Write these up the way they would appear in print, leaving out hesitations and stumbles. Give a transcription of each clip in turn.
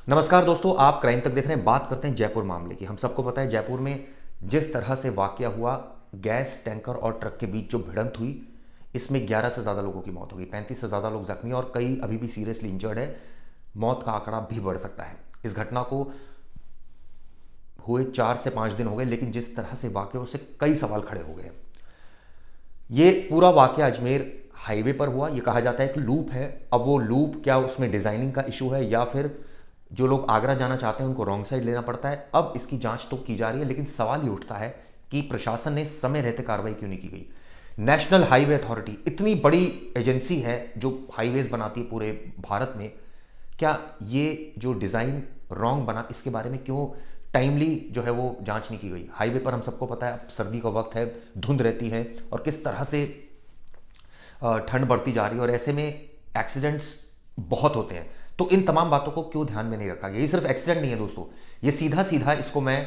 नमस्कार दोस्तों, आप क्राइम तक देख रहे हैं। बात करते हैं जयपुर मामले की। हम सबको पता है जयपुर में जिस तरह से वाकया हुआ, गैस टैंकर और ट्रक के बीच जो भिड़ंत हुई, इसमें 11 से ज़्यादा लोगों की मौत हो गई, 35 से ज़्यादा लोग जख्मी और कई अभी भी सीरियसली इंजर्ड है। मौत का आंकड़ा भी बढ़ सकता है। इस घटना को हुए 4 से 5 दिन हो गए, लेकिन जिस तरह से वाकया उससे कई सवाल खड़े हो गए। ये पूरा वाकया अजमेर हाईवे पर हुआ। ये कहा जाता है कि लूप है। अब वो लूप क्या उसमें डिज़ाइनिंग का इशू है या फिर जो लोग आगरा जाना चाहते हैं उनको रॉन्ग साइड लेना पड़ता है। अब इसकी जांच तो की जा रही है, लेकिन सवाल ये उठता है कि प्रशासन ने समय रहते कार्रवाई क्यों नहीं की गई। नेशनल हाईवे अथॉरिटी इतनी बड़ी एजेंसी है जो हाईवेज बनाती है पूरे भारत में, क्या ये जो डिज़ाइन रॉन्ग बना इसके बारे में क्यों टाइमली जो है वो जांच नहीं की गई। हाईवे पर हम सबको पता है अब सर्दी का वक्त है, धुंध रहती है और किस तरह से ठंड बढ़ती जा रही है और ऐसे में एक्सीडेंट्स बहुत होते हैं। तो इन तमाम बातों को क्यों ध्यान में नहीं रखा गया। ये सिर्फ एक्सीडेंट नहीं है दोस्तों, ये सीधा सीधा इसको मैं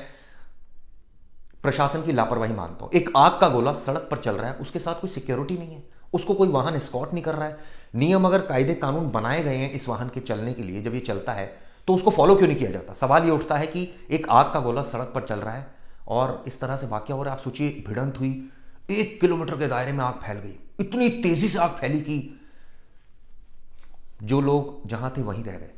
प्रशासन की लापरवाही मानता हूं। एक आग का गोला सड़क पर चल रहा है, उसके साथ कोई सिक्योरिटी नहीं है, उसको कोई वाहन एस्कॉर्ट नहीं कर रहा है। नियम अगर कायदे कानून बनाए गए हैं इस वाहन के चलने के लिए, जब ये चलता है तो उसको फॉलो क्यों नहीं किया जाता। सवाल ये उठता है कि एक आग का गोला सड़क पर चल रहा है और इस तरह से वाकया हो रहा है। आप सोचिए, भिड़ंत हुई, 1 किलोमीटर के दायरे में आग फैल गई, इतनी तेजी से आग फैली कि जो लोग जहां थे वहीं रह गए।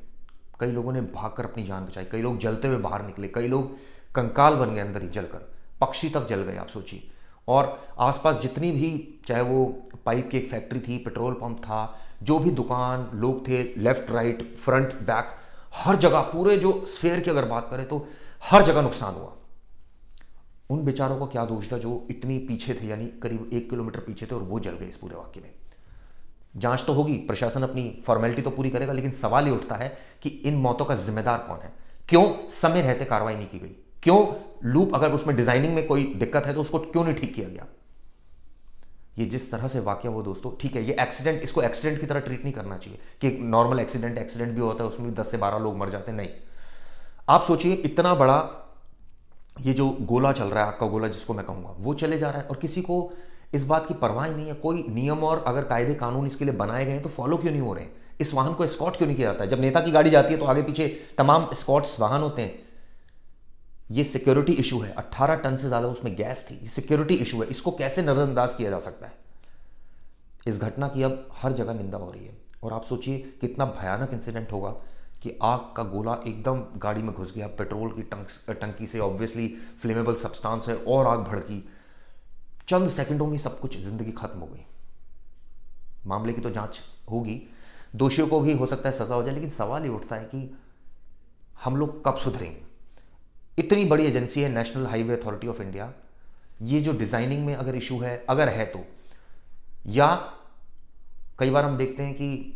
कई लोगों ने भागकर अपनी जान बचाई, कई लोग जलते हुए बाहर निकले, कई लोग कंकाल बन गए अंदर ही जलकर, पक्षी तक जल गए आप सोचिए। और आसपास जितनी भी, चाहे वो पाइप की एक फैक्ट्री थी, पेट्रोल पंप था, जो भी दुकान, लोग थे, लेफ्ट राइट फ्रंट बैक, हर जगह, पूरे जो स्फेयर की अगर बात करें तो हर जगह नुकसान हुआ। उन बेचारों को क्या दोष था जो इतनी पीछे थे, यानी करीब 1 किलोमीटर पीछे थे और वो जल गए इस पूरे वाक्य में। जांच तो होगी, प्रशासन अपनी फॉर्मेलिटी तो पूरी करेगा, लेकिन सवाल ये उठता है कि इन मौतों का जिम्मेदार कौन है। क्यों समय रहते कार्रवाई नहीं की गई। क्यों लूप, अगर उसमें डिजाइनिंग में कोई दिक्कत है तो उसको क्यों नहीं ठीक किया गया। ये जिस तरह से वाकया हो दोस्तों, ठीक है ये एक्सीडेंट, इसको एक्सीडेंट की तरह ट्रीट नहीं करना चाहिए कि नॉर्मल एक्सीडेंट भी होता है, उसमें भी 10 से 12 लोग मर जाते हैं। नहीं, आप सोचिए इतना बड़ा ये जो गोला चल रहा है, आग का गोला जिसको मैं कहूंगा, वो चले जा रहा है और किसी को इस बात की परवाह ही नहीं है। कोई नियम और अगर कायदे कानून इसके लिए बनाए गए हैं तो फॉलो क्यों नहीं हो रहे हैं। इस वाहन को एस्कॉर्ट क्यों नहीं किया जाता है। जब नेता की गाड़ी जाती है तो आगे पीछे तमाम एस्कॉर्ट्स वाहन होते हैं। ये सिक्योरिटी इशू है, 18 टन से ज्यादा उसमें गैस थी, ये सिक्योरिटी इशू है, इसको कैसे नजरअंदाज किया जा सकता है। इस घटना की अब हर जगह निंदा हो रही है और आप सोचिए कितना भयानक इंसिडेंट होगा कि आग का गोला एकदम गाड़ी में घुस गया, पेट्रोल की टंकी से ऑब्वियसली फ्लेमेबल सब्सटेंस है और आग भड़की, चंद सेकंडों में सब कुछ, जिंदगी खत्म हो गई। मामले की तो जांच होगी, दोषियों को भी हो सकता है सजा हो जाए, लेकिन सवाल ये उठता है कि हम लोग कब सुधरेंगे। इतनी बड़ी एजेंसी है national highway authority of India, ये जो डिजाइनिंग में अगर इशू है, अगर है तो, या कई बार हम देखते हैं कि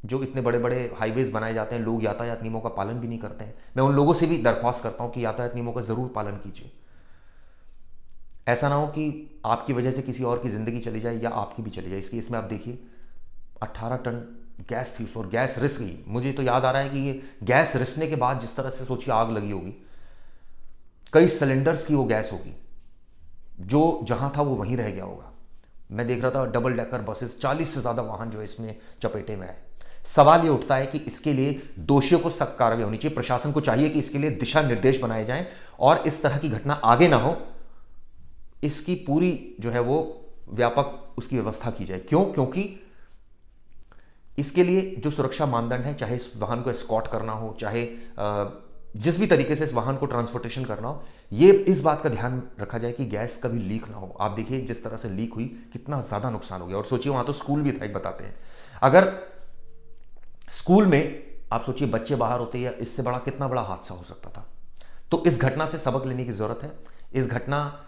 जो इतने बड़े बड़े हाईवेज बनाए जाते हैं, लोग यातायात नियमों का पालन भी नहीं करते हैं। मैं उन लोगों से भी दरख्वास्त करता हूं कि यातायात नियमों का जरूर पालन कीजिए। ऐसा ना हो कि आपकी वजह से किसी और की ज़िंदगी चली जाए या आपकी भी चली जाए। इसकी इसमें आप देखिए 18 टन गैस थी और गैस रिस गई। मुझे तो याद आ रहा है कि ये गैस रिसने के बाद जिस तरह से सोचिए आग लगी होगी, कई सिलेंडर्स की वो गैस होगी, जो जहां था वो वहीं रह गया होगा। मैं देख रहा था डबल डेकर बसेस, 40 से ज़्यादा वाहन जो है इसमें चपेटे में आए। सवाल ये उठता है कि इसके लिए दोषियों को सख्त कार्रवाई होनी चाहिए। प्रशासन को चाहिए कि इसके लिए दिशा निर्देश बनाए जाएं और इस तरह की घटना आगे ना हो, इसकी पूरी जो है वो व्यापक उसकी व्यवस्था की जाए। क्यों? क्योंकि इसके लिए जो सुरक्षा मानदंड है, चाहे इस वाहन को एस्कॉर्ट करना हो, चाहे जिस भी तरीके से इस वाहन को ट्रांसपोर्टेशन करना हो, ये इस बात का ध्यान रखा जाए कि गैस कभी लीक ना हो। आप देखिए जिस तरह से लीक हुई, कितना ज़्यादा नुकसान हो गया। और सोचिए वहां तो स्कूल भी था, एक बताते हैं, अगर स्कूल में आप सोचिए बच्चे बाहर होते या इससे बड़ा कितना बड़ा हादसा हो सकता था। तो इस घटना से सबक लेने की जरूरत है। इस घटना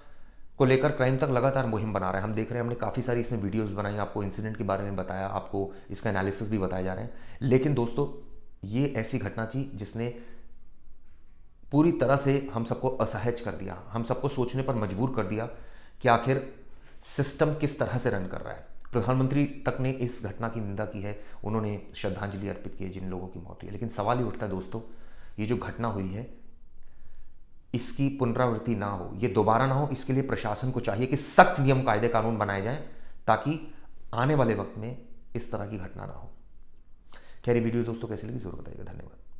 को लेकर क्राइम तक लगातार मुहिम बना रहा है। हम देख रहे हैं, हमने काफ़ी सारी इसमें वीडियोस बनाई, आपको इंसिडेंट के बारे में बताया, आपको इसका एनालिसिस भी बताए जा रहे हैं। लेकिन दोस्तों ये ऐसी घटना थी जिसने पूरी तरह से हम सबको असहज कर दिया, हम सबको सोचने पर मजबूर कर दिया कि आखिर सिस्टम किस तरह से रन कर रहा है। प्रधानमंत्री तक ने इस घटना की निंदा की है, उन्होंने श्रद्धांजलि अर्पित की है जिन लोगों की मौत हुई है। लेकिन सवाल ये उठता है दोस्तों, ये जो घटना हुई है इसकी पुनरावृत्ति ना हो, ये दोबारा ना हो, इसके लिए प्रशासन को चाहिए कि सख्त नियम कायदे कानून बनाए जाएं ताकि आने वाले वक्त में इस तरह की घटना ना हो। खैर ये वीडियो दोस्तों कैसी लगी जरूर बताइएगा। धन्यवाद।